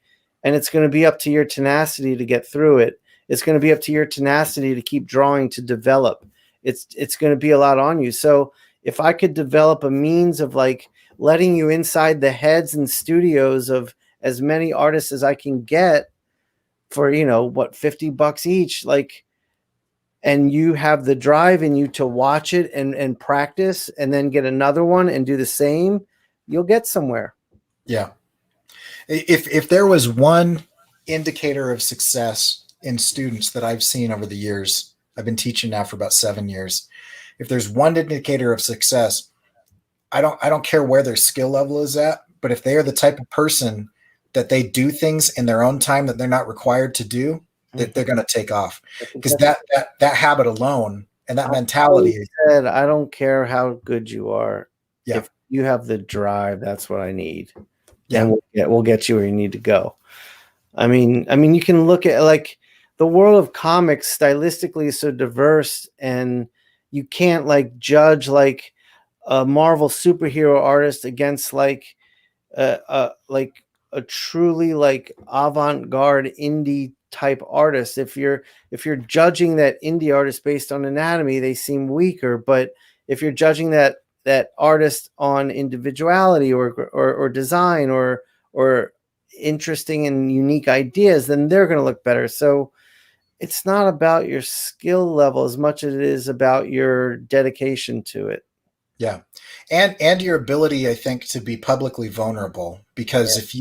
And it's going to be up to your tenacity to get through it. It's going to be up to your tenacity to keep drawing, to develop. It's going to be a lot on you. So if I could develop a means of like letting you inside the heads and studios of as many artists as I can get for, $50 each, like, and you have the drive in you to watch it and practice and then get another one and do the same, you'll get somewhere. Yeah. If there was one indicator of success in students that I've seen over the years, I've been teaching now for about 7 years. If there's one indicator of success, I don't care where their skill level is at, but if they are the type of person that they do things in their own time that they're not required to do, that they're going to take off. Because that habit alone and that mentality. I don't care how good you are. Yeah. If you have the drive, that's what I need. Yeah. And we'll get you where you need to go. I mean, you can look at like the world of comics stylistically is so diverse, and you can't like judge like a Marvel superhero artist against like a truly like avant-garde indie type artists. If you're judging that indie artist based on anatomy, they seem weaker. But if you're judging that artist on individuality or design or interesting and unique ideas, then they're going to look better. So it's not about your skill level as much as it is about your dedication to it. Yeah. And your ability, I think, to be publicly vulnerable, because if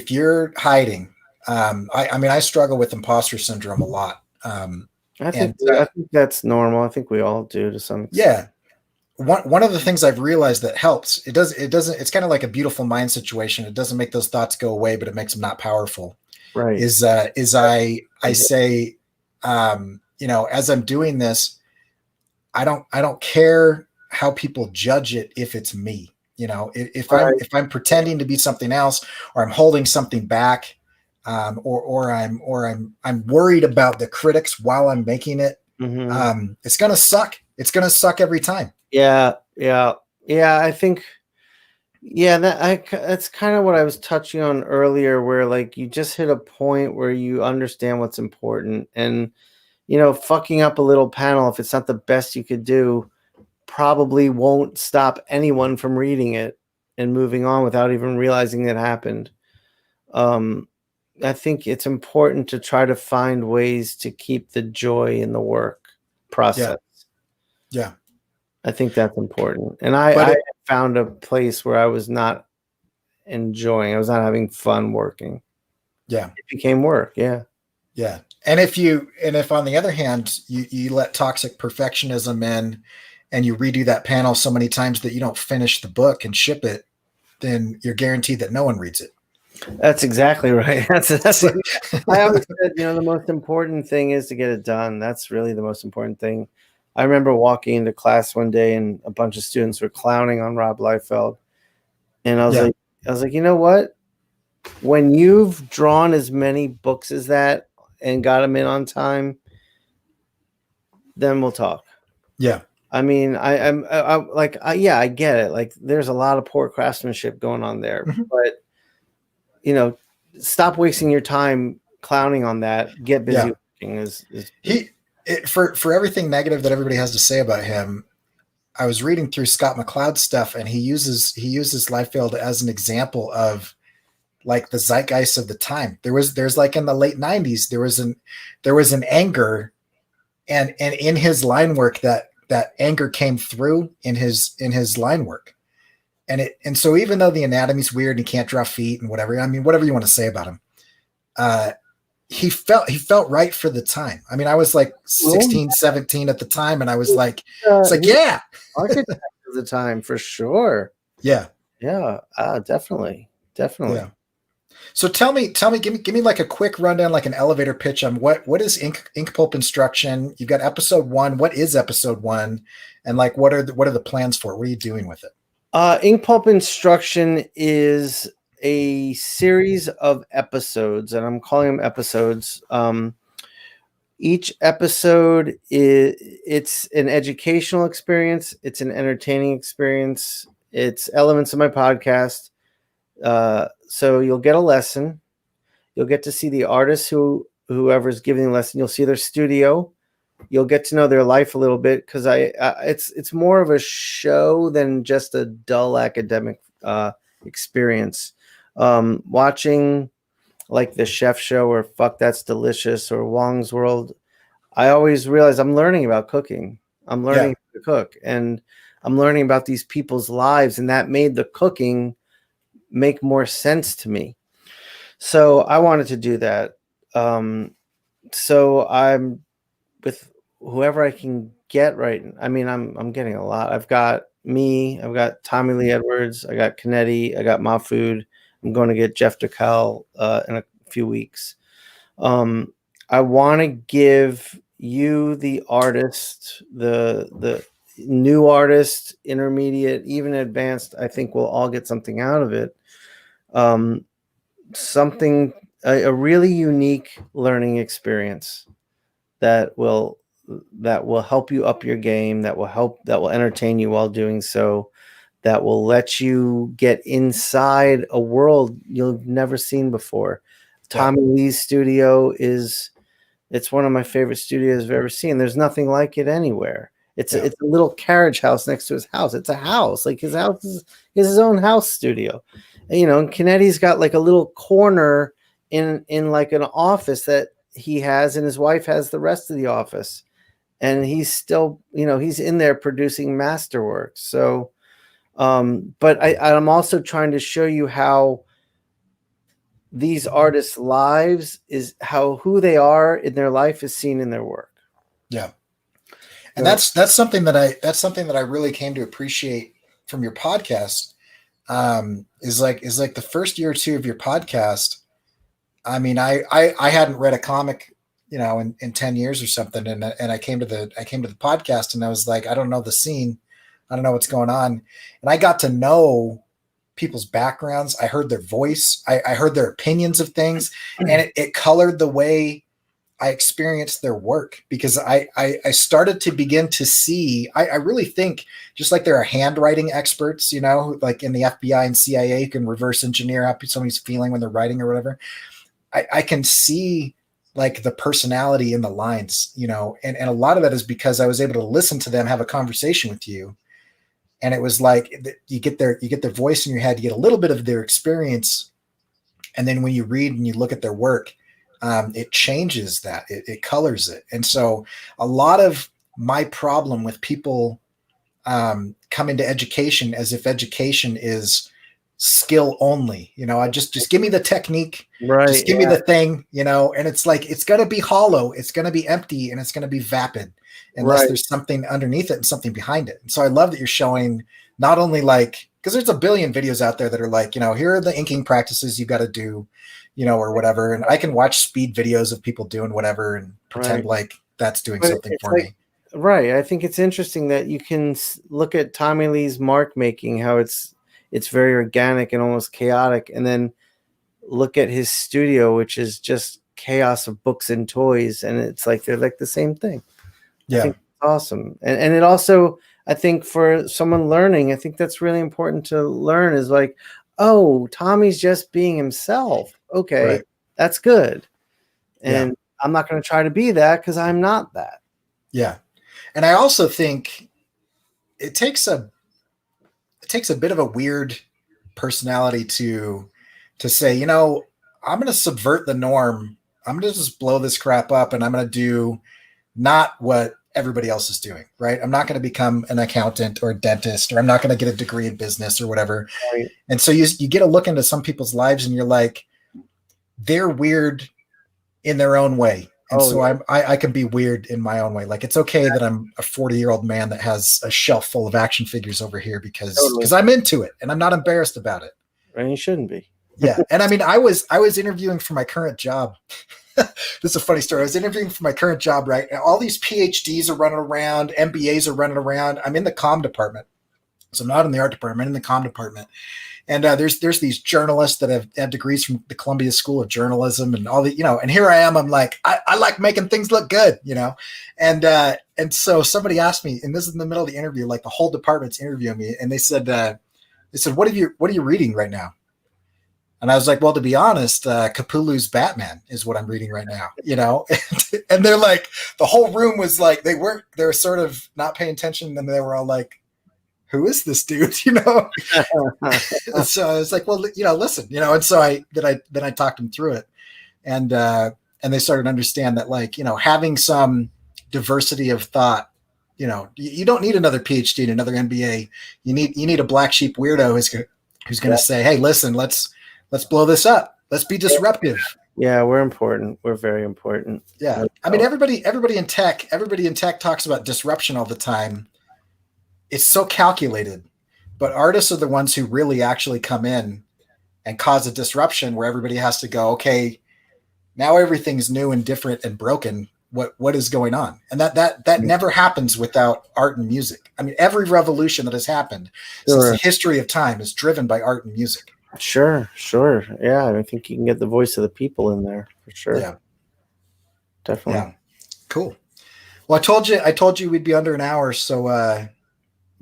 you're hiding, I mean, I struggle with imposter syndrome a lot. I think that's normal. I think we all do to some extent. Yeah. One of the things I've realized that helps, it's kind of like a beautiful mind situation. It doesn't make those thoughts go away, but it makes them not powerful. Right. Is I say, as I'm doing this, I don't care how people judge it if it's me. If I'm pretending to be something else, or I'm holding something back, or I'm worried about the critics while I'm making it, it's gonna suck. It's gonna suck every time. Yeah. I think, that's kind of what I was touching on earlier, where like you just hit a point where you understand what's important, and fucking up a little panel, if it's not the best you could do, probably won't stop anyone from reading it and moving on without even realizing it happened. I think it's important to try to find ways to keep the joy in the work process. Yeah. I think that's important. And I found a place where I was not enjoying, I was not having fun working. Yeah. It became work. Yeah. Yeah. And if on the other hand, you let toxic perfectionism in and you redo that panel so many times that you don't finish the book and ship it, then you're guaranteed that no one reads it. That's exactly right. That's I always said, the most important thing is to get it done. That's really the most important thing. I remember walking into class one day and a bunch of students were clowning on Rob Liefeld. And I was like, you know what? When you've drawn as many books as that and got them in on time, then we'll talk. Yeah. I mean, I get it. Like, there's a lot of poor craftsmanship going on there, but stop wasting your time clowning on that. Get busy working. For everything negative that everybody has to say about him, I was reading through Scott McCloud's stuff, and he uses Liefeld as an example of like the zeitgeist of the time. There's like in the late 90s, there was an anger, and in his line work that anger came through in his line work. And so even though the anatomy's weird and he can't draw feet and whatever, I mean, whatever you want to say about him, he felt right for the time. I mean, I was like 16, 17 at the time, and I was like, yeah. Architect of the time, for sure. Yeah. Yeah. Definitely. Yeah. So tell me, give me like a quick rundown, like an elevator pitch on what is Inkpulp Instruction. You've got episode 1. What is episode 1? And like, what are the plans for it? What are you doing with it? Inkpulp Instruction is a series of episodes, and I'm calling them episodes. Each episode it's an educational experience. It's an entertaining experience. It's elements of my podcast. So you'll get a lesson. You'll get to see the artist whoever's giving the lesson. You'll see their studio. You'll get to know their life a little bit, because it's more of a show than just a dull academic experience. Watching like the chef show or Fuck That's Delicious or Wong's World, I always realize I'm learning about cooking. I'm learning to cook, and I'm learning about these people's lives, and that made the cooking make more sense to me. So I wanted to do that. So I'm with whoever I can get right. I mean, I'm getting a lot. I've got Tommy Lee Edwards, I got Canetti, I got Mahfood. I'm going to get Jeff DeCal in a few weeks. I want to give you, the artist, the new artist, intermediate, even advanced, I think we'll all get something out of it. A really unique learning experience that will help you up your game, that will entertain you while doing so, that will let you get inside a world you've never seen before. Tommy Lee's studio it's one of my favorite studios I've ever seen. There's nothing like it anywhere. It's a little carriage house next to his house. It's a house. Like his house is his own house studio. And, and Canetti's got like a little corner in like an office that he has, and his wife has the rest of the office. And he's still, he's in there producing masterworks. So, but I'm also trying to show you how these artists' lives is how who they are in their life is seen in their work. Yeah. And that's something that I really came to appreciate from your podcast. Is like the first year or two of your podcast. I mean, I hadn't read a comic, in 10 years or something. And I came to the podcast and I was like, I don't know the scene. I don't know what's going on. And I got to know people's backgrounds. I heard their voice. I heard their opinions of things, and it colored the way I experienced their work, because I started to begin to see, I really think, just like there are handwriting experts, like in the FBI and CIA, who can reverse engineer how somebody's feeling when they're writing or whatever. I can see like the personality in the lines, and a lot of that is because I was able to listen to them have a conversation with you. And it was like you get their voice in your head, you get a little bit of their experience. And then when you read and you look at their work, it changes that, it colors it. And so a lot of my problem with people coming to education as if education is skill only, I just give me the technique, right? Just give me the thing, and it's like, it's going to be hollow. It's going to be empty, and it's going to be vapid unless there's something underneath it and something behind it. And so I love that you're showing not only like, because there's a billion videos out there that are like, here are the inking practices you got to do, or whatever. And I can watch speed videos of people doing whatever and pretend like that's doing something for me. Right. I think it's interesting that you can look at Tommy Lee's mark making, how it's very organic and almost chaotic. And then look at his studio, which is just chaos of books and toys. And it's like, they're like the same thing. Yeah. I think it's awesome. And it also, I think for someone learning, I think that's really important to learn, is like, oh, Tommy's just being himself. Okay, that's good. And I'm not going to try to be that, because I'm not that. Yeah. And I also think it takes a bit of a weird personality to say, I'm going to subvert the norm. I'm going to just blow this crap up, and I'm going to do not what everybody else is doing, right? I'm not going to become an accountant or a dentist, or I'm not going to get a degree in business or whatever. Right. And so you get a look into some people's lives, and you're like, they're weird in their own way. And I can be weird in my own way. Like, it's okay that I'm a 40-year-old man that has a shelf full of action figures over here because I'm into it, and I'm not embarrassed about it. And you shouldn't be. Yeah. And I mean, I was interviewing for my current job. This is a funny story. I was interviewing for my current job, right? And all these PhDs are running around, MBAs are running around. I'm in the comm department. So I'm not in the art department, I'm in the comm department. And there's these journalists that have degrees from the Columbia School of Journalism and all the, and here I am, I'm like, I like making things look good, And so somebody asked me, and this is in the middle of the interview, like the whole department's interviewing me. And they said, what are you reading right now? And I was like, well, to be honest, Capullo's Batman is what I'm reading right now, And they're like, the whole room was like, they were sort of not paying attention. And they were all like, who is this dude? So I was like, well, listen, and so I talked them through it, and they started to understand that, like, having some diversity of thought, you don't need another PhD and another MBA. You need a black sheep weirdo who's going to say, hey, listen, let's blow this up. Let's be disruptive. Yeah, we're important. We're very important. Yeah. I mean, everybody in tech talks about disruption all the time. It's so calculated, but artists are the ones who really actually come in and cause a disruption where everybody has to go, okay, now everything's new and different and broken. What is going on? And that never happens without art and music. I mean, every revolution that has happened since the history of time is driven by art and music. Sure. Yeah, I think you can get the voice of the people in there for sure. Yeah, definitely. Yeah, cool. Well, I told you we'd be under an hour, so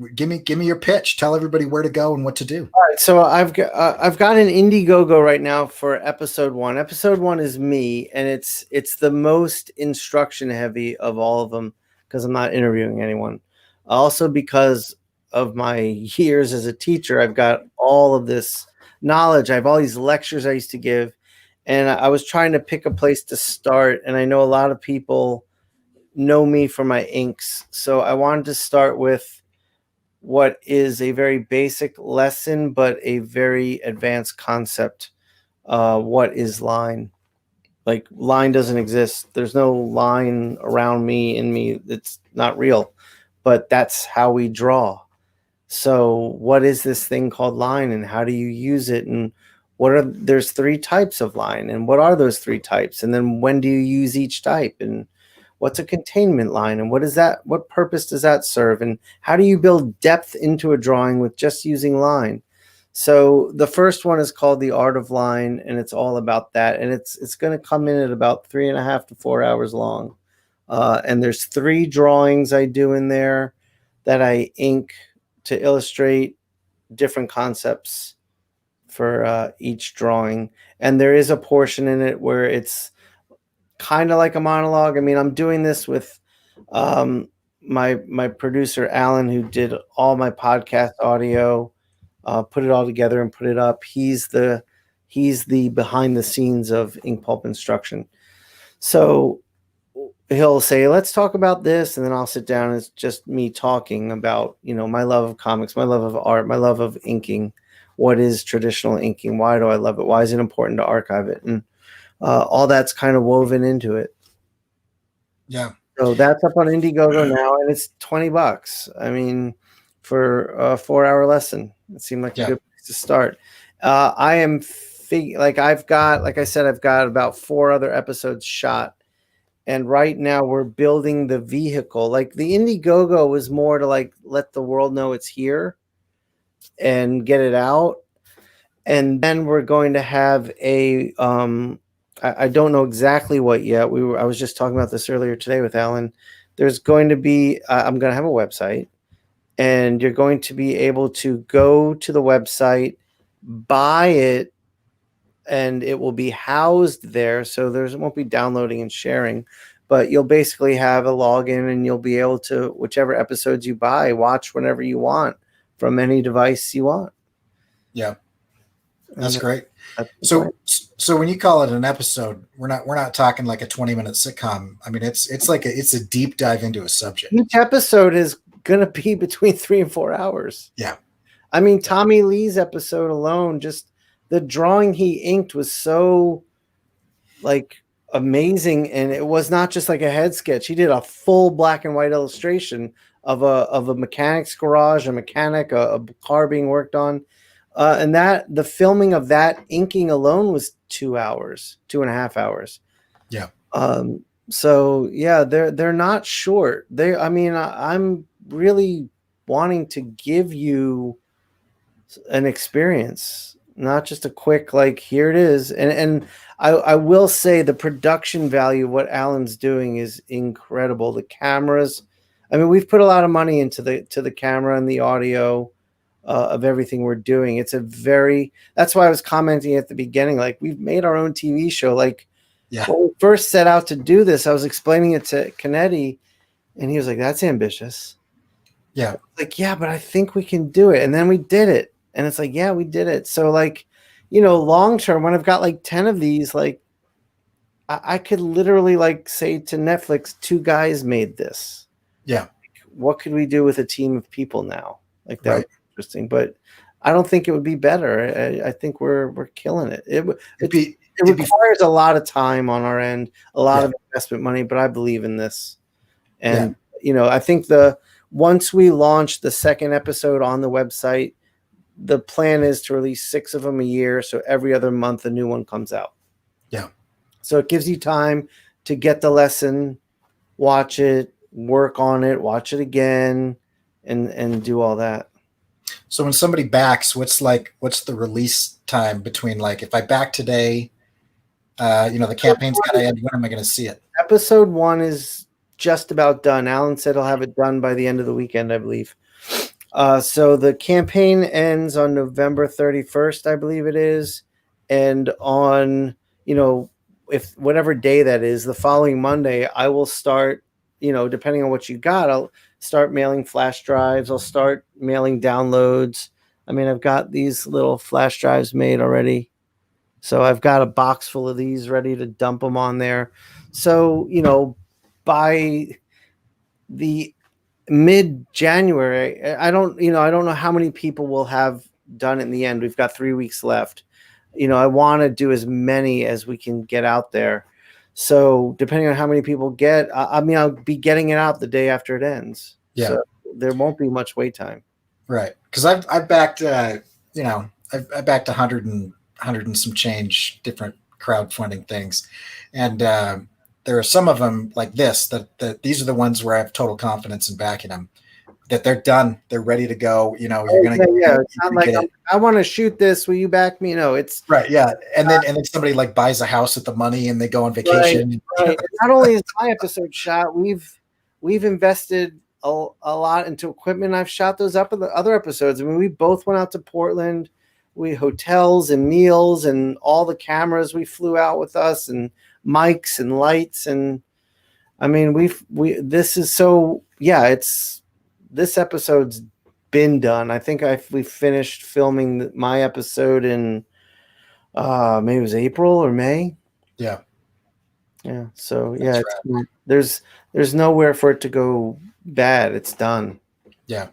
give me your pitch. Tell everybody where to go and what to do. All right, so I've got an Indiegogo right now for episode 1. Episode 1 is me, and it's the most instruction heavy of all of them because I'm not interviewing anyone. Also, because of my years as a teacher, I've got all of this knowledge. I have all these lectures I used to give, and I was trying to pick a place to start. And I know a lot of people know me for my inks, so I wanted to start with what is a very basic lesson, but a very advanced concept. What is line? Like, line doesn't exist. There's no line around me, in me. It's not real, but that's how we draw. So what is this thing called line, and how do you use it? And there's 3 types of line, and what are those 3 types? And then when do you use each type? And what's a containment line, and what purpose does that serve? And how do you build depth into a drawing with just using line? So the first one is called The Art of Line, and it's all about that. And it's going to come in at about 3.5 to 4 hours long. And there's 3 drawings I do in there that I ink to illustrate different concepts for each drawing. And there is a portion in it where it's kind of like a monologue. I mean, I'm doing this with my producer Alan, who did all my podcast audio, put it all together and put it up. He's the behind the scenes of Inkpulp instruction. So he'll say, let's talk about this, and then I'll sit down and it's just me talking about, my love of comics, my love of art, my love of inking. What is traditional inking? Why do I love it? Why is it important to archive it? And all that's kind of woven into it. Yeah. So that's up on Indiegogo now, and it's $20. I mean, for a 4-hour lesson, it seemed like a good place to start. I am like I said, I've got about 4 other episodes shot, and right now we're building the vehicle. Like, the Indiegogo was more to like let the world know it's here and get it out, and then we're going to have a I don't know exactly what yet. I was just talking about this earlier today with Alan. There's going to be, I'm going to have a website, and you're going to be able to go to the website, buy it, and it will be housed there. So it won't be downloading and sharing, but you'll basically have a login, and you'll be able to, whichever episodes you buy, watch whenever you want from any device you want. Yeah. That's great. So when you call it an episode, we're not talking like a 20-minute sitcom. I mean, it's a deep dive into a subject. Each episode is going to be between 3 and 4 hours. Yeah. I mean, Tommy Lee's episode alone, just the drawing he inked was so like amazing. And it was not just like a head sketch. He did a full black and white illustration of a mechanic's garage, a mechanic, a car being worked on. And that the filming of that inking alone was 2 hours, 2.5 hours. Yeah. So yeah, they're not short. I'm really wanting to give you an experience, not just a quick, like, here it is. And I will say the production value of what Alan's doing is incredible. The cameras, I mean, we've put a lot of money into the camera and the audio of everything we're doing. That's why I was commenting at the beginning, like, we've made our own TV show. Like, when we first set out to do this, I was explaining it to Canetti, and he was like, that's ambitious. Yeah. Like, yeah, but I think we can do it. And then we did it. And it's like, yeah, we did it. So, like, long term, when I've got like 10 of these, like, I could literally like say to Netflix, 2 guys made this. Yeah. What could we do with a team of people now? Like, that. Right. Interesting, but I don't think it would be better. I think we're killing it. It requires a lot of time on our end, a lot of investment money, but I believe in this. And I think once we launch the second episode on the website, the plan is to release 6 of them a year, so every other month a new one comes out. Yeah. So it gives you time to get the lesson, watch it, work on it, watch it again, and do all that. So when somebody backs, what's the release time between, like, if I back today, the campaign's got to end, when am I going to see it? Episode 1 is just about done. Alan said he'll have it done by the end of the weekend, I believe. So the campaign ends on November 31st, I believe it is. And on, if whatever day that is, the following Monday, I will start, depending on what you got, I'll start mailing flash drives. I'll start mailing downloads. I mean, I've got these little flash drives made already. So I've got a box full of these ready to dump them on there. So, by the mid-January, I don't know how many people will have done in the end. We've got 3 weeks left. I want to do as many as we can get out there. So depending on how many people get, I'll be getting it out the day after it ends. Yeah. So there won't be much wait time. Right. Because I've backed, I've backed 100 and some change different crowdfunding things. And there are some of them like this, that these are the ones where I have total confidence in backing them, that they're done. They're ready to go. You're going to It's not like I want to shoot this. Will you back me? No, it's right. Yeah. And then somebody like buys a house with the money and they go on vacation. Right. Not only is my episode shot, we've invested a lot into equipment. I've shot those up in the other episodes. I mean, we both went out to Portland. We hotels and meals and all the cameras we flew out with us and mics and lights. And I mean, this episode's been done. I think we finished filming my episode in maybe it was April or May. Yeah. Yeah. So yeah, there's nowhere for it to go bad. It's done. Yeah.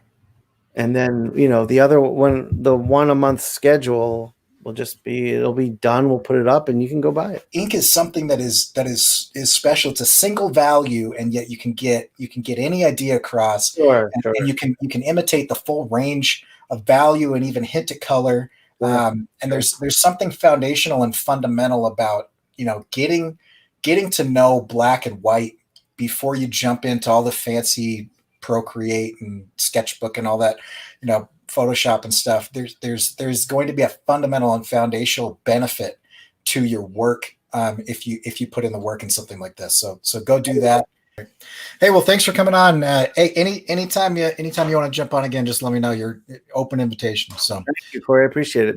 And then, the other one, the 1 a month schedule will it'll be done. We'll put it up and you can go buy it. Ink is something that is special. It's a single value, and yet you can get any idea across. Sure. And you can imitate the full range of value and even hint at color. And there's something foundational and fundamental about, getting to know black and white before you jump into all the fancy Procreate and Sketchbook and all that, Photoshop and stuff. There's going to be a fundamental and foundational benefit to your work if you put in the work in something like this. So go do that. Hey, well, thanks for coming on. Hey, anytime you want to jump on again, just let me know. You're open invitation. So thank you, Cory. I appreciate it, man.